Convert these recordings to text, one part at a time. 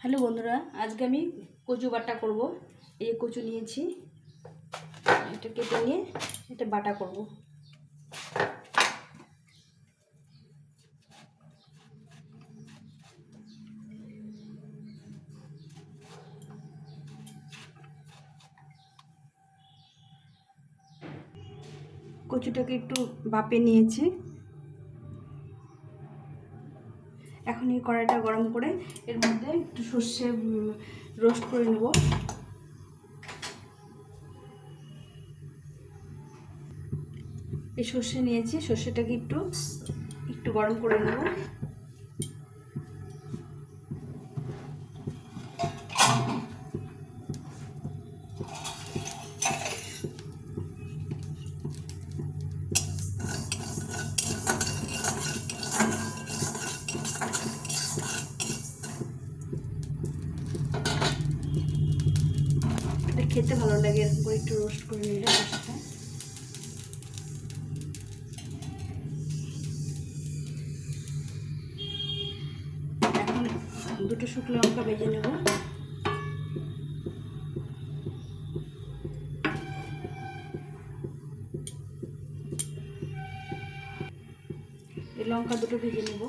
Hello বন্ধুরা, আজকে আমি কচু বাটা করব। এই কচু নিয়েছি, এটা কেটে নিয়ে এটা বাটা করব। কচুটাকে একটু ভাপে নিয়েছি। এখন এই কড়াইটা গরম করে এর মধ্যে একটু সর্ষে রোস্ট করে নেব। এই সর্ষে নিয়েছি, সর্ষেটাকে একটু গরম করে নেব। এটা খেতে ভালো লাগে এরকম করে একটু রোস্ট করে নিলে। এখন দুটো শুকনো লঙ্কা ভেজে নেব। এই লঙ্কা দুটো ভেজে নেব।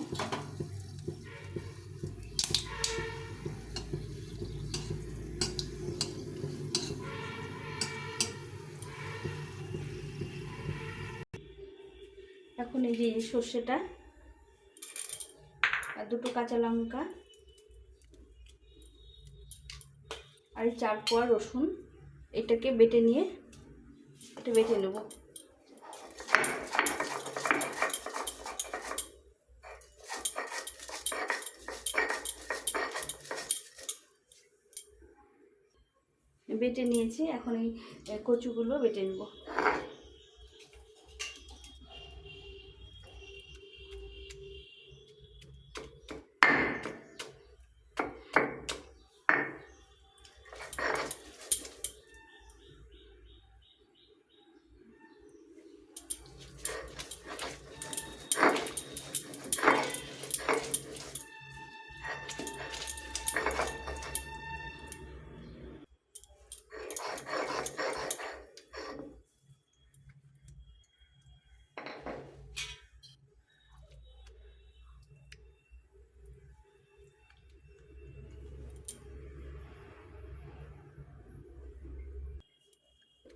এখন এই যে সর্ষেটা আর দুটো কাঁচা লঙ্কা আর 4 কোয়া রসুন, এটাকে বেটে নিয়ে এটা বেটে নেব। বেটে নিয়েছি, এখন এই কচুগুলো বেটে নেব।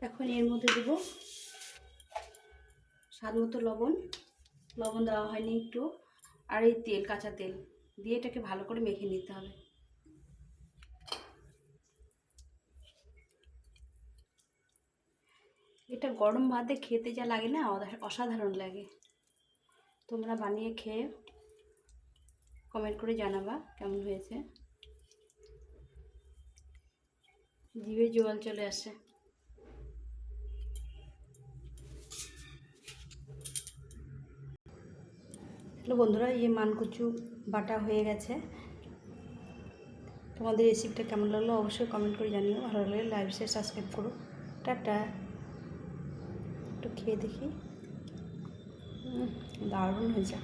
এখন এর মধ্যে দেব স্বাদ মতো লবণ দেওয়া হয়নি একটু, আর এই তেল, কাঁচা তেল দিয়ে এটাকে ভালো করে মেখে নিতে হবে। এটা গরম ভাতে খেতে যা লাগে না, অসাধারণ লাগে। তোমরা বানিয়ে খেয়ে কমেন্ট করে জানাবা কেমন হয়েছে। জিভে জল চলে আসে। হ্যালো বন্ধুরা, এই মানকচু বাটা হয়ে গেছে। তোমাদের রেসিপিটা কেমন লাগলো অবশ্যই কমেন্ট করে জানিও। ভালো লাগলে লাইক শেয়ার সাবস্ক্রাইব করো। টাটা। একটু খেয়ে দেখি, দারুণ হয়েছে।